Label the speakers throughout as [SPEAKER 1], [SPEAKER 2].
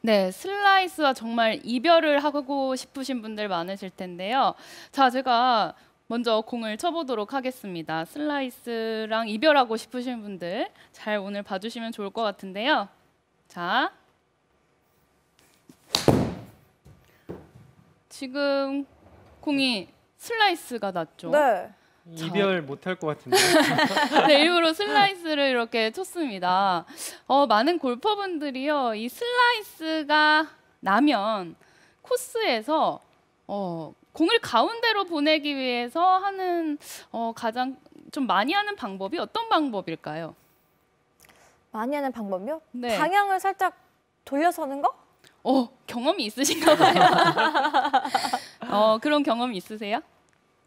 [SPEAKER 1] 네, 슬라이스와 정말 이별을 하고 싶으신 분들 많으실 텐데요. 자, 제가 먼저 공을 쳐보도록 하겠습니다. 슬라이스랑 이별하고 싶으신 분들 잘 오늘 봐주시면 좋을 것 같은데요. 자, 지금 공이 슬라이스가 났죠.
[SPEAKER 2] 네.
[SPEAKER 3] 이별 못할 것 같은데.
[SPEAKER 1] 네, 일부러 슬라이스를 이렇게 쳤습니다. 많은 골퍼분들이요, 이 슬라이스가 나면 코스에서 공을 가운데로 보내기 위해서 하는 가장 좀 많이 하는 방법이 어떤 방법일까요?
[SPEAKER 2] 많이 하는 방법이요?
[SPEAKER 1] 네.
[SPEAKER 2] 방향을 살짝 돌려서는 거?
[SPEAKER 1] 경험이 있으신가 봐요. 그런 경험이 있으세요?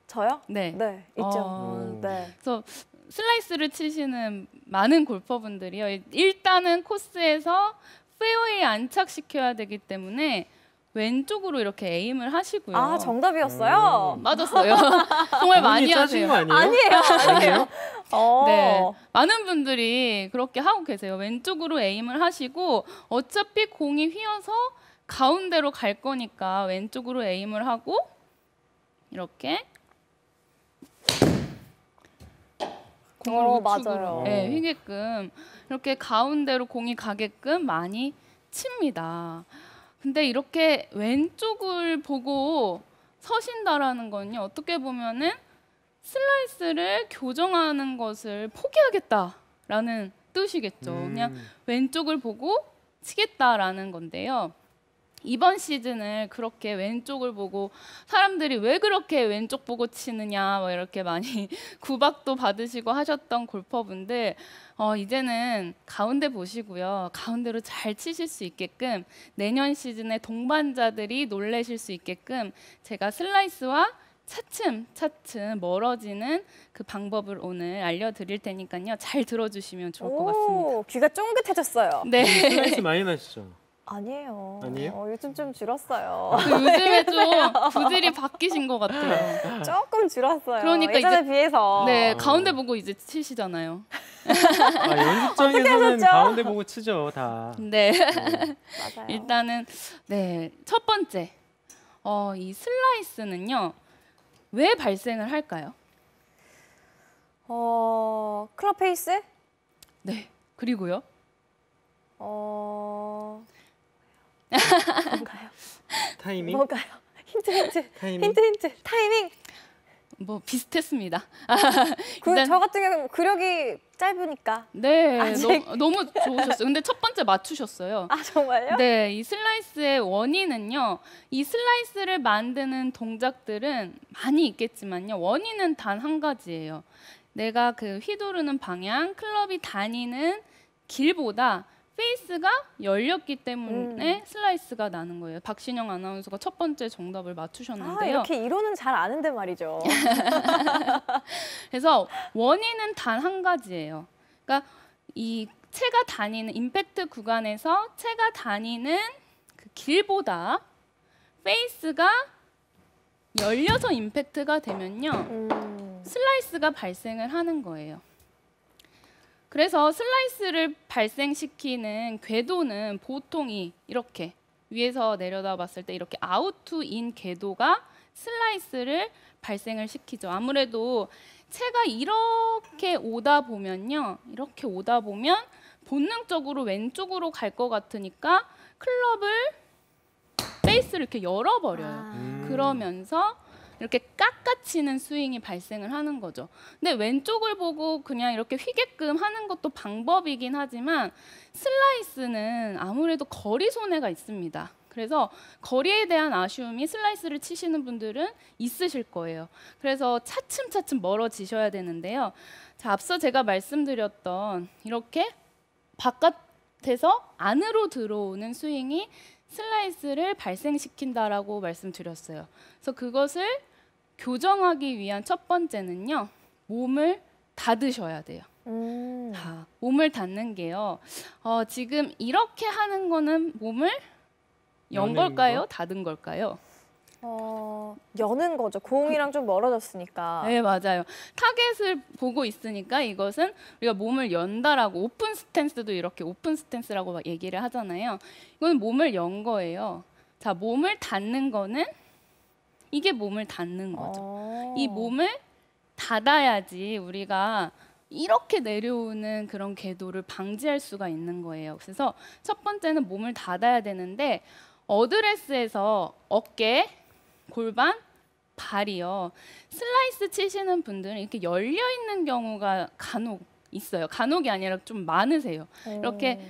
[SPEAKER 2] 저요?
[SPEAKER 1] 네.
[SPEAKER 2] 네, 있죠. 네.
[SPEAKER 1] 그래서 슬라이스를 치시는 많은 골퍼분들이요, 일단은 코스에서 페어웨이에 안착시켜야 되기 때문에 왼쪽으로 이렇게 에임을 하시고요.
[SPEAKER 2] 아, 정답이었어요?
[SPEAKER 1] 맞았어요. 정말 많이 하세요.
[SPEAKER 3] 거 아니에요?
[SPEAKER 2] 아니에요.
[SPEAKER 1] 네, 많은 분들이 그렇게 하고 계세요. 왼쪽으로 에임을 하시고 어차피 공이 휘어서 가운데로 갈 거니까 왼쪽으로 에임을 하고 이렇게 공을 우측으로
[SPEAKER 2] 맞아요.
[SPEAKER 1] 휘게끔 이렇게 가운데로 공이 가게끔 많이 칩니다. 근데 이렇게 왼쪽을 보고 서신다라는 건요, 어떻게 보면은 슬라이스를 교정하는 것을 포기하겠다라는 뜻이겠죠. 그냥 왼쪽을 보고 치겠다라는 건데요. 이번 시즌을 그렇게 왼쪽을 보고 사람들이 왜 그렇게 왼쪽 보고 치느냐 뭐 이렇게 많이 구박도 받으시고 하셨던 골퍼분들, 이제는 가운데 보시고요. 가운데로 잘 치실 수 있게끔 내년 시즌에 동반자들이 놀라실 수 있게끔 제가 슬라이스와 차츰 멀어지는 그 방법을 오늘 알려드릴 테니까요. 잘 들어주시면 좋을 것 같습니다.
[SPEAKER 2] 귀가 쫑긋해졌어요.
[SPEAKER 1] 네.
[SPEAKER 3] 슬라이스 많이 나시죠?
[SPEAKER 2] 아니에요.
[SPEAKER 3] 아니에요?
[SPEAKER 2] 요즘 좀 줄었어요.
[SPEAKER 1] 요즘에 좀 구질이 바뀌신 것 같아요.
[SPEAKER 2] 조금 줄었어요.
[SPEAKER 1] 그러니까
[SPEAKER 2] 예전에
[SPEAKER 1] 이제-
[SPEAKER 2] 비해서.
[SPEAKER 1] 네, 가운데 보고 이제 치시잖아요.
[SPEAKER 3] 연습장에서는 가운데 보고 치죠, 다.
[SPEAKER 1] 네.
[SPEAKER 2] 맞아요.
[SPEAKER 1] 일단은 첫 번째, 이 슬라이스는요, 왜 발생을 할까요?
[SPEAKER 2] 클럽 페이스?
[SPEAKER 1] 네. 그리고요.
[SPEAKER 2] 뭔가요?
[SPEAKER 3] 타이밍?
[SPEAKER 2] 뭔가요? 힌트.
[SPEAKER 3] 타이밍?
[SPEAKER 2] 힌트. 타이밍.
[SPEAKER 1] 뭐 비슷했습니다.
[SPEAKER 2] 저 같은 경우는 구력이 짧으니까.
[SPEAKER 1] 네,
[SPEAKER 2] 아직-
[SPEAKER 1] 너무 좋으셨어요. 근데 첫 번째 맞추셨어요.
[SPEAKER 2] 아, 정말요?
[SPEAKER 1] 네, 이 슬라이스의 원인은요, 이 슬라이스를 만드는 동작들은 많이 있겠지만요, 원인은 단 한 가지예요. 내가 그 휘두르는 방향, 클럽이 다니는 길보다 페이스가 열렸기 때문에 슬라이스가 나는 거예요. 박신영 아나운서가 첫 번째 정답을 맞추셨는데요.
[SPEAKER 2] 이렇게 이론은 잘 아는데 말이죠.
[SPEAKER 1] 그래서 원인은 단 한 가지예요. 그러니까 이 채가 다니는 임팩트 구간에서 채가 다니는 그 길보다 페이스가 열려서 임팩트가 되면요, 슬라이스가 발생을 하는 거예요. 그래서 슬라이스를 발생시키는 궤도는 보통 이렇게 위에서 내려다 봤을 때 이렇게 아웃 투 인 궤도가 슬라이스를 발생을 시키죠. 아무래도 채가 이렇게 오다 보면요, 이렇게 오다 보면 본능적으로 왼쪽으로 갈 것 같으니까 클럽을 페이스를 이렇게 열어버려요. 그러면서 이렇게 깎아치는 스윙이 발생을 하는 거죠. 근데 왼쪽을 보고 그냥 이렇게 휘게끔 하는 것도 방법이긴 하지만 슬라이스는 아무래도 거리 손해가 있습니다. 그래서 거리에 대한 아쉬움이 슬라이스를 치시는 분들은 있으실 거예요. 그래서 차츰 멀어지셔야 되는데요. 자, 앞서 제가 말씀드렸던 이렇게 바깥에서 안으로 들어오는 스윙이 슬라이스를 발생시킨다라고 말씀드렸어요. 그래서 그것을 교정하기 위한 첫 번째는요, 몸을 닫으셔야 돼요. 자, 몸을 닫는 게요, 지금 이렇게 하는 거는 몸을 연
[SPEAKER 3] 여는
[SPEAKER 1] 걸까요?
[SPEAKER 3] 거?
[SPEAKER 1] 닫은 걸까요?
[SPEAKER 2] 여는 거죠. 공이랑 좀 멀어졌으니까.
[SPEAKER 1] 네, 맞아요. 타겟을 보고 있으니까 이것은 우리가 몸을 연다라고 오픈 스탠스도 이렇게 오픈 스탠스라고 막 얘기를 하잖아요. 이거는 몸을 연 거예요. 자, 몸을 닫는 거는 이게 몸을 닫는 거죠. 이 몸을 닫아야지 우리가 이렇게 내려오는 그런 궤도를 방지할 수가 있는 거예요. 그래서 첫 번째는 몸을 닫아야 되는데 어드레스에서 어깨, 골반, 발이요. 슬라이스 치시는 분들은 이렇게 열려 있는 경우가 간혹 있어요. 간혹이 아니라 좀 많으세요. 이렇게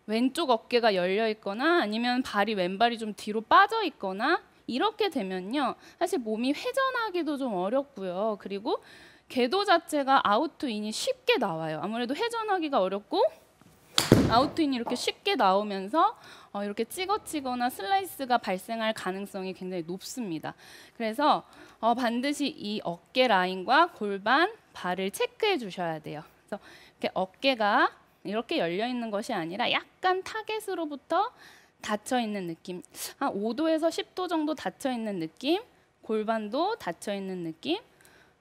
[SPEAKER 1] 왼쪽 어깨가 열려 있거나 아니면 발이 왼발이 좀 뒤로 빠져 있거나 이렇게 되면요. 사실 몸이 회전하기도 좀 어렵고요. 그리고 궤도 자체가 아웃투인이 쉽게 나와요. 아무래도 회전하기가 어렵고 아웃투인이 이렇게 쉽게 나오면서 이렇게 찍어치거나 슬라이스가 발생할 가능성이 굉장히 높습니다. 그래서 반드시 이 어깨 라인과 골반, 발을 체크해 주셔야 돼요. 그래서 이렇게 어깨가 이렇게 열려 있는 것이 아니라 약간 타겟으로부터 닫혀 있는 느낌, 한 5도에서 10도 정도 닫혀 있는 느낌, 골반도 닫혀 있는 느낌,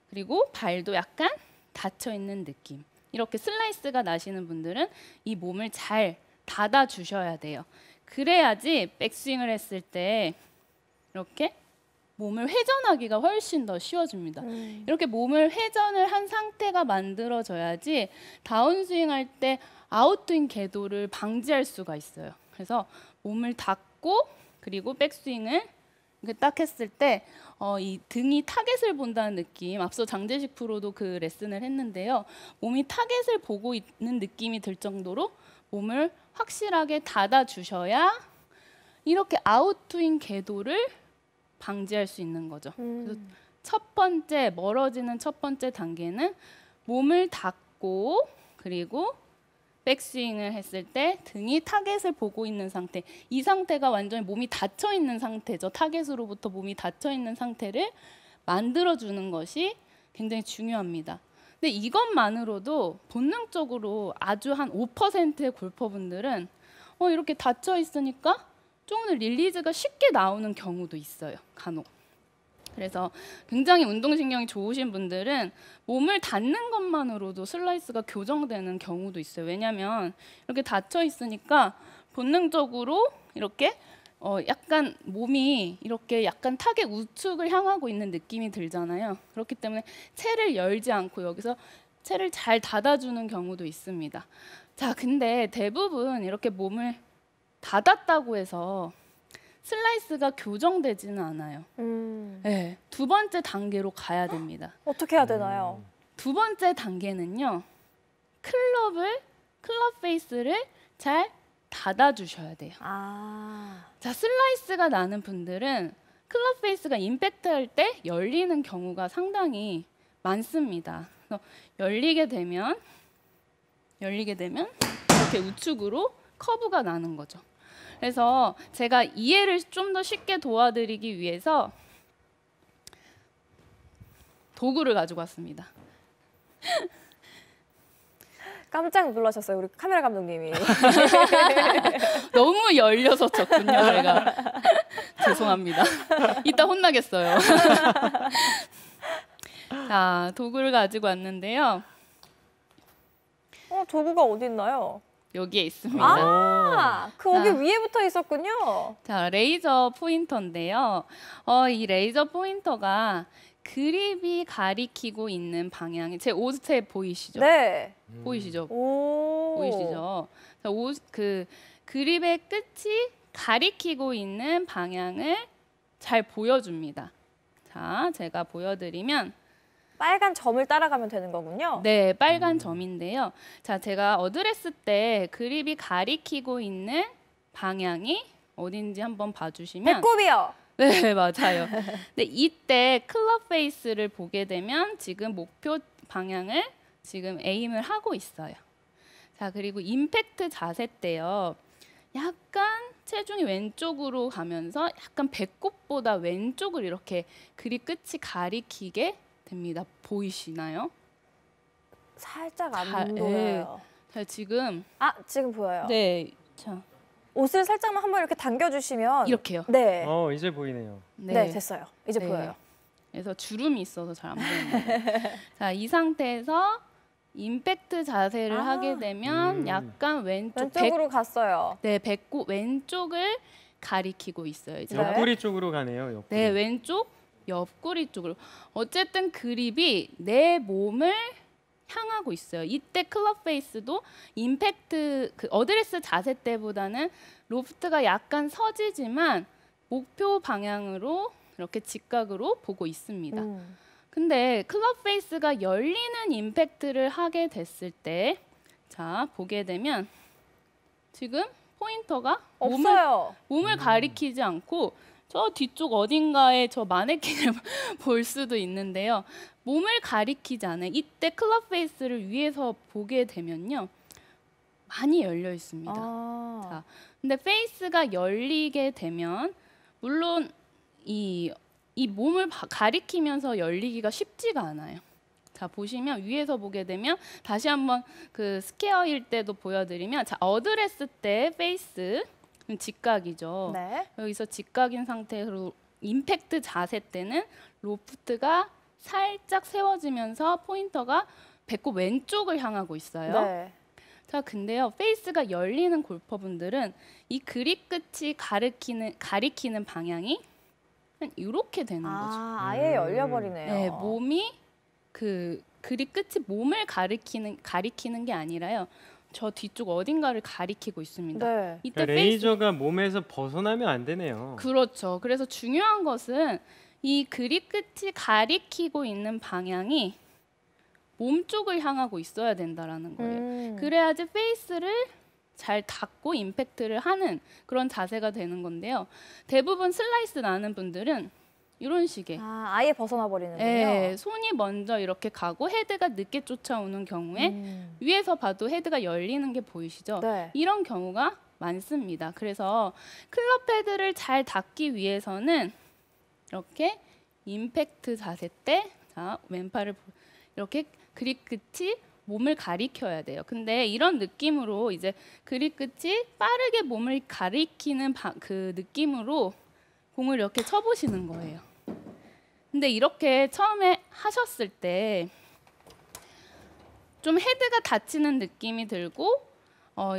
[SPEAKER 1] 그리고 발도 약간 닫혀 있는 느낌. 이렇게 슬라이스가 나시는 분들은 이 몸을 잘 닫아 주셔야 돼요. 그래야지 백스윙을 했을 때 이렇게 몸을 회전하기가 훨씬 더 쉬워집니다. 이렇게 몸을 회전을 한 상태가 만들어져야지 다운스윙 할 때 아웃스윙 궤도를 방지할 수가 있어요. 그래서 몸을 닫고 그리고 백스윙을 이렇게 딱 했을 때 이 등이 타겟을 본다는 느낌, 앞서 장재식 프로도 그 레슨을 했는데요. 몸이 타겟을 보고 있는 느낌이 들 정도로 몸을 확실하게 닫아 주셔야 이렇게 아웃스윙 궤도를 방지할 수 있는 거죠. 그래서 첫 번째, 멀어지는 첫 번째 단계는 몸을 닫고 그리고 백스윙을 했을 때 등이 타겟을 보고 있는 상태, 이 상태가 완전히 몸이 닫혀 있는 상태죠. 타겟으로부터 몸이 닫혀 있는 상태를 만들어주는 것이 굉장히 중요합니다. 근데 이것만으로도 본능적으로 아주 한 5%의 골퍼분들은 이렇게 닫혀 있으니까 조금 릴리즈가 쉽게 나오는 경우도 있어요. 간혹. 그래서 굉장히 운동신경이 좋으신 분들은 몸을 닫는 것만으로도 슬라이스가 교정되는 경우도 있어요. 왜냐하면 이렇게 닫혀 있으니까 본능적으로 이렇게 약간 몸이 이렇게 약간 타겟 우측을 향하고 있는 느낌이 들잖아요. 그렇기 때문에 채를 열지 않고 여기서 채를 잘 닫아주는 경우도 있습니다. 자, 근데 대부분 이렇게 몸을 닫았다고 해서 슬라이스가 교정되지는 않아요. 네, 두 번째 단계로 가야 됩니다.
[SPEAKER 2] 어떻게 해야 되나요?
[SPEAKER 1] 두 번째 단계는요. 클럽 페이스를 잘 닫아주셔야 돼요. 자, 슬라이스가 나는 분들은 클럽 페이스가 임팩트 할 때 열리는 경우가 상당히 많습니다. 그래서 열리게 되면 이렇게 우측으로 커브가 나는 거죠. 그래서 제가 이해를 좀 더 쉽게 도와드리기 위해서 도구를 가지고 왔습니다.
[SPEAKER 2] 깜짝 놀라셨어요, 우리 카메라 감독님이.
[SPEAKER 1] 너무 열려서 쳤군요, 제가. 죄송합니다. 이따 혼나겠어요. 자, 도구를 가지고 왔는데요.
[SPEAKER 2] 도구가 어디 있나요?
[SPEAKER 1] 여기에 있습니다.
[SPEAKER 2] 거기 위에 붙어 있었군요.
[SPEAKER 1] 자, 레이저 포인터인데요. 이 레이저 포인터가 그립이 가리키고 있는 방향이 제 옷에 보이시죠?
[SPEAKER 2] 네.
[SPEAKER 1] 보이시죠?
[SPEAKER 2] 오.
[SPEAKER 1] 보이시죠? 자, 그 그립의 끝이 가리키고 있는 방향을 잘 보여줍니다. 자, 제가 보여드리면
[SPEAKER 2] 빨간 점을 따라가면 되는 거군요.
[SPEAKER 1] 네, 빨간 점인데요. 자, 제가 어드레스 때 그립이 가리키고 있는 방향이 어딘지 한번 봐주시면
[SPEAKER 2] 배꼽이요.
[SPEAKER 1] 네, 맞아요. 근데 이때 클럽 페이스를 보게 되면 지금 목표 방향을 지금 에임을 하고 있어요. 자, 그리고 임팩트 자세 때요. 약간 체중이 왼쪽으로 가면서 약간 배꼽보다 왼쪽을 이렇게 그립 끝이 가리키게 됩니다. 보이시나요?
[SPEAKER 2] 살짝 안 보여요.
[SPEAKER 1] 자, 지금
[SPEAKER 2] 지금 보여요.
[SPEAKER 1] 네, 자
[SPEAKER 2] 옷을 살짝만 한번 이렇게 당겨주시면
[SPEAKER 1] 이렇게요.
[SPEAKER 2] 네.
[SPEAKER 3] 이제 보이네요.
[SPEAKER 2] 네, 됐어요. 이제
[SPEAKER 1] 네.
[SPEAKER 2] 보여요.
[SPEAKER 1] 그래서 주름이 있어서 잘 안 보이네요. 자, 이 상태에서 임팩트 자세를
[SPEAKER 2] 아.
[SPEAKER 1] 하게 되면 약간
[SPEAKER 2] 왼쪽으로 갔어요.
[SPEAKER 1] 배꼽 왼쪽을 가리키고 있어요. 이제.
[SPEAKER 2] 네.
[SPEAKER 3] 옆구리 쪽으로 가네요. 옆구리.
[SPEAKER 1] 네, 왼쪽 옆구리 쪽으로. 어쨌든 그립이 내 몸을 향하고 있어요. 이때 클럽 페이스도 임팩트 그 어드레스 자세 때보다는 로프트가 약간 서지지만 목표 방향으로 이렇게 직각으로 보고 있습니다. 근데 클럽 페이스가 열리는 임팩트를 하게 됐을 때, 자 보게 되면 지금 포인터가
[SPEAKER 2] 없어요.
[SPEAKER 1] 몸을 가리키지 않고 저 뒤쪽 어딘가에 저 마네킹을 볼 수도 있는데요. 몸을 가리키지 않아요. 이때 클럽 페이스를 위에서 보게 되면요. 많이 열려 있습니다. 자, 근데 페이스가 열리게 되면 물론 이 몸을 가리키면서 열리기가 쉽지가 않아요. 자, 보시면 위에서 보게 되면 다시 한번 그 스퀘어일 때도 보여드리면 자, 어드레스 때 페이스 직각이죠.
[SPEAKER 2] 네.
[SPEAKER 1] 여기서 직각인 상태로 임팩트 자세 때는 로프트가 살짝 세워지면서 포인터가 배꼽 왼쪽을 향하고 있어요.
[SPEAKER 2] 네.
[SPEAKER 1] 자, 근데요. 페이스가 열리는 골퍼분들은 이 그립 끝이 가리키는 방향이 이렇게 되는 거죠.
[SPEAKER 2] 아예 열려버리네요.
[SPEAKER 1] 네, 몸이 그 그립 끝이 몸을 가리키는 게 아니라요. 저 뒤쪽 어딘가를 가리키고 있습니다.
[SPEAKER 2] 네.
[SPEAKER 1] 이때
[SPEAKER 3] 레이저가 몸에서 벗어나면 안 되네요.
[SPEAKER 1] 그렇죠. 그래서 중요한 것은 이 그립 끝이 가리키고 있는 방향이 몸 쪽을 향하고 있어야 된다라는 거예요. 그래야지 페이스를 잘 닫고 임팩트를 하는 그런 자세가 되는 건데요. 대부분 슬라이스 나는 분들은 이런 식의
[SPEAKER 2] 아예 벗어나 버리는군요.
[SPEAKER 1] 네, 손이 먼저 이렇게 가고 헤드가 늦게 쫓아오는 경우에 위에서 봐도 헤드가 열리는 게 보이시죠?
[SPEAKER 2] 네.
[SPEAKER 1] 이런 경우가 많습니다. 그래서 클럽 헤드를 잘 닫기 위해서는 이렇게 임팩트 자세 때 자, 왼팔을 이렇게 그립 끝이 몸을 가리켜야 돼요. 근데 이런 느낌으로 이제 그립 끝이 빠르게 몸을 가리키는 그 느낌으로 공을 이렇게 쳐보시는 거예요. 근데 이렇게 처음에 하셨을 때 좀 헤드가 닫히는 느낌이 들고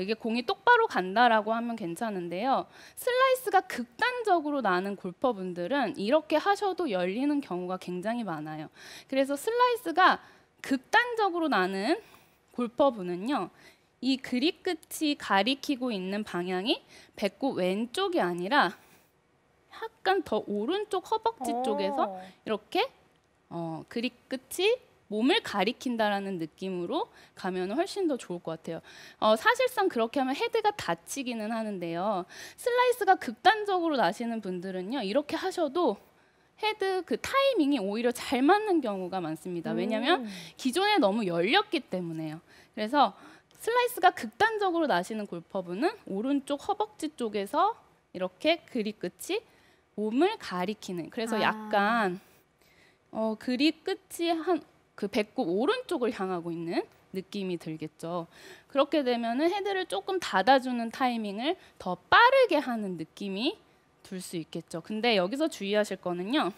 [SPEAKER 1] 이게 공이 똑바로 간다라고 하면 괜찮은데요. 슬라이스가 극단적으로 나는 골퍼분들은 이렇게 하셔도 열리는 경우가 굉장히 많아요. 그래서 슬라이스가 극단적으로 나는 골퍼분은요. 이 그립 끝이 가리키고 있는 방향이 배꼽 왼쪽이 아니라 약간 더 오른쪽 허벅지 쪽에서 이렇게 그립 끝이 몸을 가리킨다라는 느낌으로 가면 훨씬 더 좋을 것 같아요. 사실상 그렇게 하면 헤드가 다치기는 하는데요. 슬라이스가 극단적으로 나시는 분들은요. 이렇게 하셔도 헤드 그 타이밍이 오히려 잘 맞는 경우가 많습니다. 왜냐하면 기존에 너무 열렸기 때문에요. 그래서 슬라이스가 극단적으로 나시는 골퍼분은 오른쪽 허벅지 쪽에서 이렇게 그립 끝이 몸을 가리키는 그래서 약간 그립 끝이 그 배꼽 오른쪽을 향하고 있는 느낌이 들겠죠. 그렇게 되면은 헤드를 조금 닫아주는 타이밍을 더 빠르게 하는 느낌이 들 수 있겠죠. 근데 여기서 주의하실 거는요.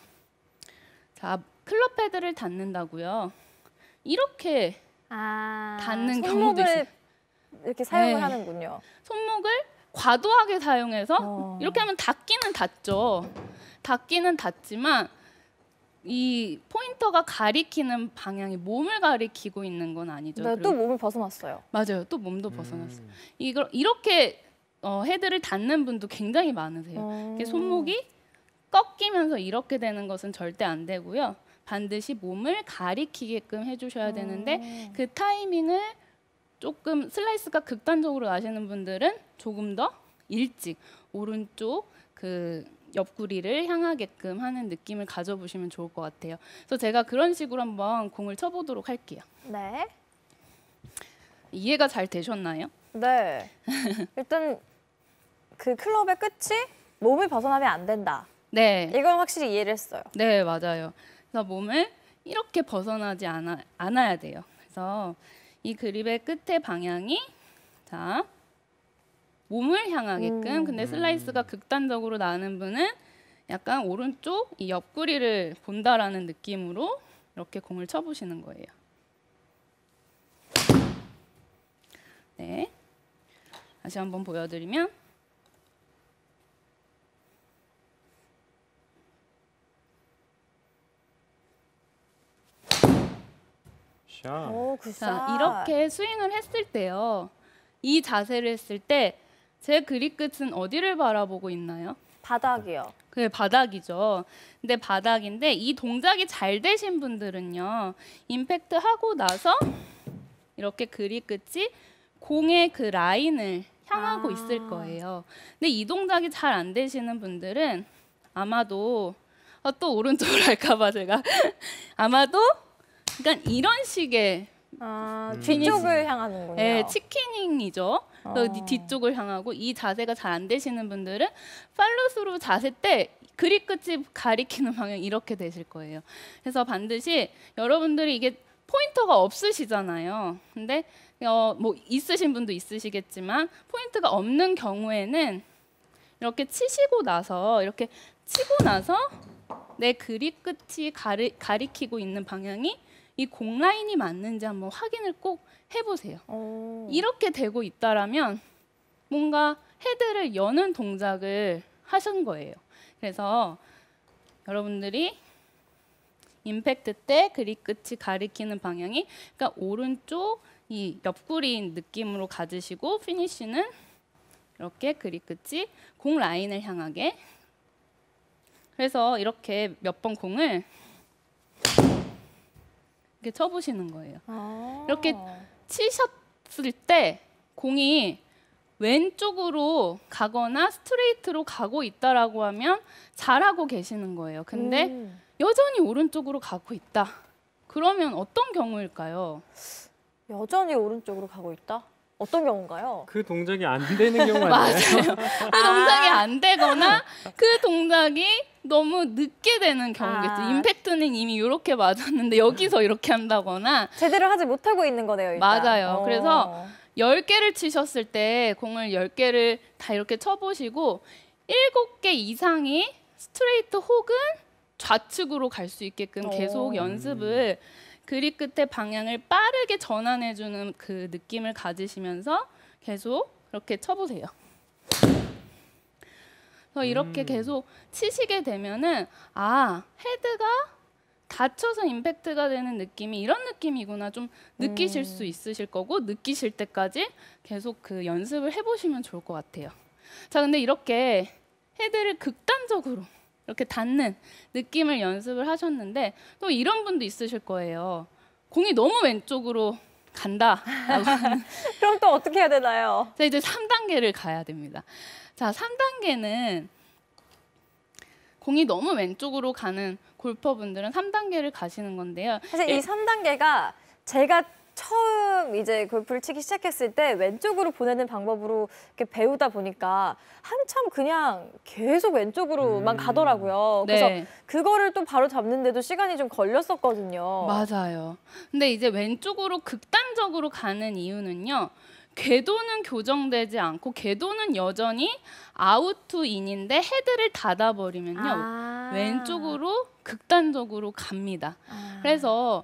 [SPEAKER 1] 자, 클럽 헤드를 닫는다고요. 이렇게 닫는 경우도 있어요.
[SPEAKER 2] 이렇게 사용을
[SPEAKER 1] 네.
[SPEAKER 2] 하는군요.
[SPEAKER 1] 손목을 과도하게 사용해서 이렇게 하면 닫기는 닫죠. 닫기는 닫지만 이 포인터가 가리키는 방향이 몸을 가리키고 있는 건 아니죠.
[SPEAKER 2] 네, 또 몸을 벗어났어요.
[SPEAKER 1] 맞아요. 또 몸도 벗어났어요. 이렇게 헤드를 닫는 분도 굉장히 많으세요. 이렇게 손목이 꺾이면서 이렇게 되는 것은 절대 안 되고요. 반드시 몸을 가리키게끔 해주셔야 되는데 그 타이밍을 조금 슬라이스가 극단적으로 나시는 분들은 조금 더 일찍 오른쪽 그 옆구리를 향하게끔 하는 느낌을 가져보시면 좋을 것 같아요. 그래서 제가 그런 식으로 한번 공을 쳐보도록 할게요.
[SPEAKER 2] 네.
[SPEAKER 1] 이해가 잘 되셨나요?
[SPEAKER 2] 네. 일단 그 클럽의 끝이 몸을 벗어나면 안 된다.
[SPEAKER 1] 네.
[SPEAKER 2] 이건 확실히 이해를 했어요.
[SPEAKER 1] 네, 맞아요. 그래서 몸을 이렇게 벗어나지 않아야 돼요. 그래서 이 그립의 끝의 방향이 자 몸을 향하게끔. 근데 슬라이스가 극단적으로 나는 분은 약간 오른쪽 이 옆구리를 본다라는 느낌으로 이렇게 공을 쳐보시는 거예요. 네, 다시 한번 보여드리면
[SPEAKER 3] 샷.
[SPEAKER 2] 오, 굿샷.
[SPEAKER 1] 자, 이렇게 스윙을 했을 때요. 이 자세를 했을 때 제 그립 끝은 어디를 바라보고 있나요?
[SPEAKER 2] 바닥이요.
[SPEAKER 1] 그게 바닥이죠. 근데 바닥인데 이 동작이 잘 되신 분들은요. 임팩트 하고 나서 이렇게 그립 끝이 공의 그 라인을 향하고 있을 거예요. 근데 이 동작이 잘 안 되시는 분들은 아마도 또 오른쪽으로 할까봐 제가 아마도 그러니까 이런 식의
[SPEAKER 2] 뒤쪽을 향하는군요.
[SPEAKER 1] 네, 치킨닝이죠. 그래서 뒤쪽을 향하고 이 자세가 잘 안 되시는 분들은 팔로스루 자세 때 그립 끝이 가리키는 방향 이렇게 되실 거예요. 그래서 반드시 여러분들이 이게 포인터가 없으시잖아요. 근데 뭐 있으신 분도 있으시겠지만 포인트가 없는 경우에는 이렇게 치시고 나서 이렇게 치고 나서 내 그립 끝이 가리키고 있는 방향이 이 공 라인이 맞는지 한번 확인을 꼭 해보세요. 이렇게 되고 있다라면 뭔가 헤드를 여는 동작을 하신 거예요. 그래서 여러분들이 임팩트 때 그립 끝이 가리키는 방향이 그러니까 오른쪽 이 옆구리인 느낌으로 가지시고 피니쉬는 이렇게 그립 끝이 공 라인을 향하게. 그래서 이렇게 몇 번 공을 이렇게 쳐보시는 거예요. 이렇게 치셨을 때 공이 왼쪽으로 가거나 스트레이트로 가고 있다라고 하면 잘하고 계시는 거예요. 근데 여전히 오른쪽으로 가고 있다. 그러면 어떤 경우일까요?
[SPEAKER 2] 여전히 오른쪽으로 가고 있다? 어떤 경우인가요?
[SPEAKER 3] 그 동작이 안 되는 경우 아니에요?
[SPEAKER 1] 맞아요. 그 동작이 안 되거나 그 동작이 너무 늦게 되는 경우겠죠. 임팩트는 이미 이렇게 맞았는데 여기서 이렇게 한다거나
[SPEAKER 2] 제대로 하지 못하고 있는 거네요, 일단.
[SPEAKER 1] 맞아요. 그래서 10개를 치셨을 때 공을 10개를 다 이렇게 쳐보시고 7개 이상이 스트레이트 혹은 좌측으로 갈 수 있게끔 계속 연습을 그립 끝의 방향을 빠르게 전환해주는 그 느낌을 가지시면서 계속 이렇게 쳐보세요. 그래서 이렇게 계속 치시게 되면은 헤드가 닫혀서 임팩트가 되는 느낌이 이런 느낌이구나 좀 느끼실 수 있으실 거고 느끼실 때까지 계속 그 연습을 해보시면 좋을 것 같아요. 자, 근데 이렇게 헤드를 극단적으로 이렇게 닿는 느낌을 연습을 하셨는데 또 이런 분도 있으실 거예요. 공이 너무 왼쪽으로 간다.
[SPEAKER 2] 그럼 또 어떻게 해야 되나요?
[SPEAKER 1] 자, 이제 3단계를 가야 됩니다. 자, 3단계는 공이 너무 왼쪽으로 가는 골퍼분들은 3단계를 가시는 건데요.
[SPEAKER 2] 사실 이 3단계가 제가 처음 이제 골프를 치기 시작했을 때 왼쪽으로 보내는 방법으로 이렇게 배우다 보니까 한참 그냥 계속 왼쪽으로만 가더라고요. 그래서
[SPEAKER 1] 네.
[SPEAKER 2] 그거를 또 바로 잡는데도 시간이 좀 걸렸었거든요.
[SPEAKER 1] 맞아요. 근데 이제 왼쪽으로 극단적으로 가는 이유는요. 궤도는 교정되지 않고 궤도는 여전히 아웃 투 인인데 헤드를 닫아버리면요. 왼쪽으로 극단적으로 갑니다. 그래서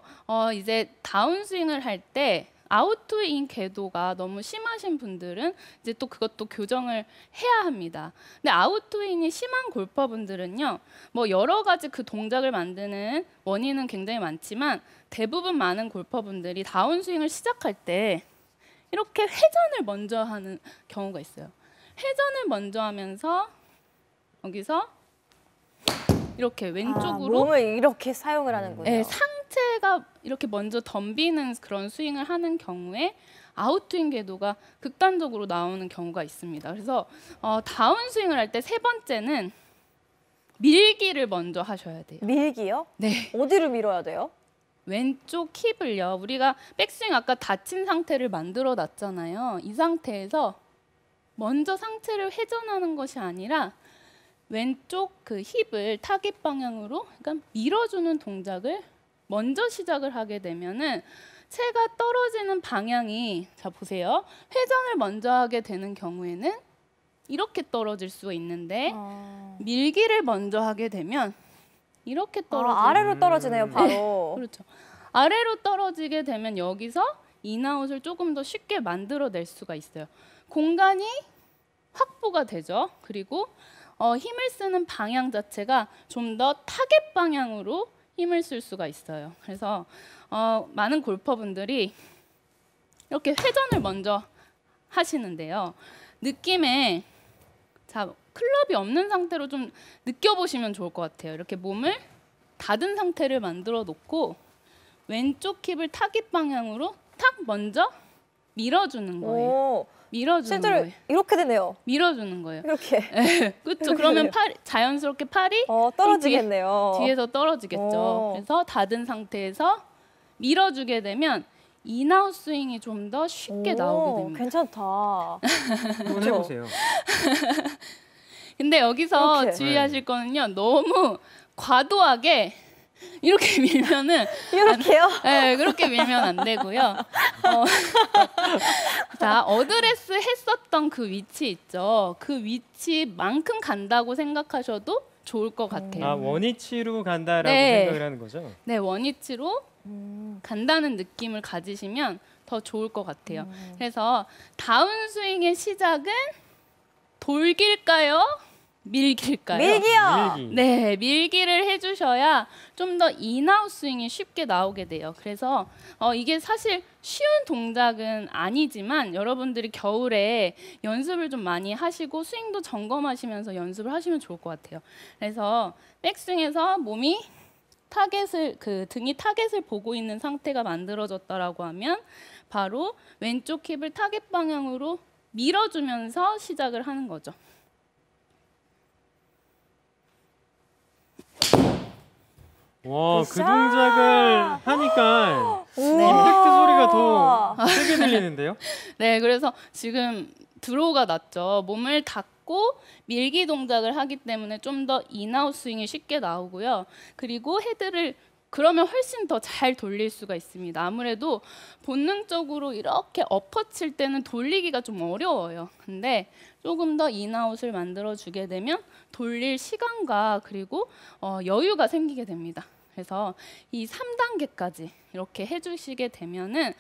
[SPEAKER 1] 이제 다운스윙을 할 때 아웃 투 인 궤도가 너무 심하신 분들은 이제 또 그것도 교정을 해야 합니다. 근데 아웃 투 인이 심한 골퍼분들은요. 뭐 여러 가지 그 동작을 만드는 원인은 굉장히 많지만 대부분 많은 골퍼분들이 다운스윙을 시작할 때 이렇게 회전을 먼저 하는 경우가 있어요. 회전을 먼저 하면서 여기서 이렇게 왼쪽으로
[SPEAKER 2] 몸을 이렇게 사용을 하는군요.
[SPEAKER 1] 네, 상체가 이렇게 먼저 덤비는 그런 스윙을 하는 경우에 아웃스윙 궤도가 극단적으로 나오는 경우가 있습니다. 그래서 다운스윙을 할 때 세 번째는 밀기를 먼저 하셔야 돼요.
[SPEAKER 2] 밀기요?
[SPEAKER 1] 네.
[SPEAKER 2] 어디로 밀어야 돼요?
[SPEAKER 1] 왼쪽 힙을요. 우리가 백스윙 아까 닫힌 상태를 만들어 놨잖아요. 이 상태에서 먼저 상체를 회전하는 것이 아니라 왼쪽 그 힙을 타깃 방향으로 그러니까 밀어주는 동작을 먼저 시작을 하게 되면은 채가 떨어지는 방향이 자 보세요. 회전을 먼저 하게 되는 경우에는 이렇게 떨어질 수가 있는데
[SPEAKER 2] 아.
[SPEAKER 1] 밀기를 먼저 하게 되면 이렇게 떨어지는
[SPEAKER 2] 아래로 떨어지네요, 바로.
[SPEAKER 1] 그렇죠. 아래로 떨어지게 되면 여기서 인아웃을 조금 더 쉽게 만들어낼 수가 있어요. 공간이 확보가 되죠. 그리고 힘을 쓰는 방향 자체가 좀 더 타겟 방향으로 힘을 쓸 수가 있어요. 그래서 많은 골퍼분들이 이렇게 회전을 먼저 하시는데요. 느낌에 자 클럽이 없는 상태로 좀 느껴보시면 좋을 것 같아요. 이렇게 몸을 닫은 상태를 만들어 놓고 왼쪽 힙을 타깃 방향으로 탁 먼저 밀어주는 거예요.
[SPEAKER 2] 오,
[SPEAKER 1] 밀어주는
[SPEAKER 2] 실제로
[SPEAKER 1] 거예요.
[SPEAKER 2] 이렇게 되네요.
[SPEAKER 1] 밀어주는 거예요.
[SPEAKER 2] 이렇게.
[SPEAKER 1] 그렇죠. 그러면 자연스럽게 팔이
[SPEAKER 2] 떨어지겠네요.
[SPEAKER 1] 뒤에서 떨어지겠죠. 그래서 닫은 상태에서 밀어주게 되면 인아웃 스윙이 좀 더 쉽게 나오게 됩니다.
[SPEAKER 2] 괜찮다.
[SPEAKER 3] 한번 해보세요.
[SPEAKER 1] 근데 여기서
[SPEAKER 2] 이렇게.
[SPEAKER 1] 주의하실 거는요. 너무 과도하게 이렇게 밀면은
[SPEAKER 2] 이렇게요?
[SPEAKER 1] 네, 그렇게 밀면 안 되고요. 자, 어드레스 했었던 그 위치 있죠. 그 위치만큼 간다고 생각하셔도 좋을 것 같아요.
[SPEAKER 3] 아, 원위치로 간다라고
[SPEAKER 1] 네.
[SPEAKER 3] 생각을 하는 거죠?
[SPEAKER 1] 네, 원위치로 간다는 느낌을 가지시면 더 좋을 것 같아요. 그래서 다운스윙의 시작은 돌길까요? 밀길까요?
[SPEAKER 2] 밀기요.
[SPEAKER 3] 밀기.
[SPEAKER 1] 네, 밀기를 해주셔야 좀 더 인아웃 스윙이 쉽게 나오게 돼요. 그래서 이게 사실 쉬운 동작은 아니지만 여러분들이 겨울에 연습을 좀 많이 하시고 스윙도 점검하시면서 연습을 하시면 좋을 것 같아요. 그래서 백스윙에서 몸이 타겟을 등이 타겟을 보고 있는 상태가 만들어졌다라고 하면 바로 왼쪽 힙을 타겟 방향으로 밀어주면서 시작을 하는 거죠.
[SPEAKER 3] 와, 그
[SPEAKER 2] 굿샷!
[SPEAKER 3] 동작을 하니까 임팩트 소리가 더 세게 들리는데요?
[SPEAKER 1] 네, 그래서 지금 드로우가 났죠. 몸을 닫고 밀기 동작을 하기 때문에 좀 더 인아웃 스윙이 쉽게 나오고요. 그리고 헤드를 그러면 훨씬 더 잘 돌릴 수가 있습니다. 아무래도 본능적으로 이렇게 엎어 칠 때는 돌리기가 좀 어려워요. 근데 조금 더 인아웃을 만들어 주게 되면 돌릴 시간과 그리고 여유가 생기게 됩니다. 그래서 이 3단계까지 이렇게 해주시게 되면은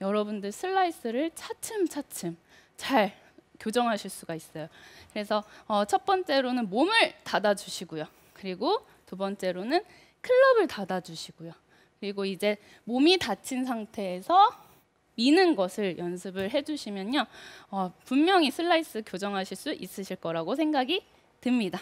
[SPEAKER 1] 여러분들 슬라이스를 차츰차츰 잘 교정하실 수가 있어요. 그래서 첫 번째로는 몸을 닫아주시고요. 그리고 두 번째로는 클럽을 닫아주시고요. 그리고 이제 몸이 닫힌 상태에서 미는 것을 연습을 해주시면요. 분명히 슬라이스 교정하실 수 있으실 거라고 생각이 듭니다.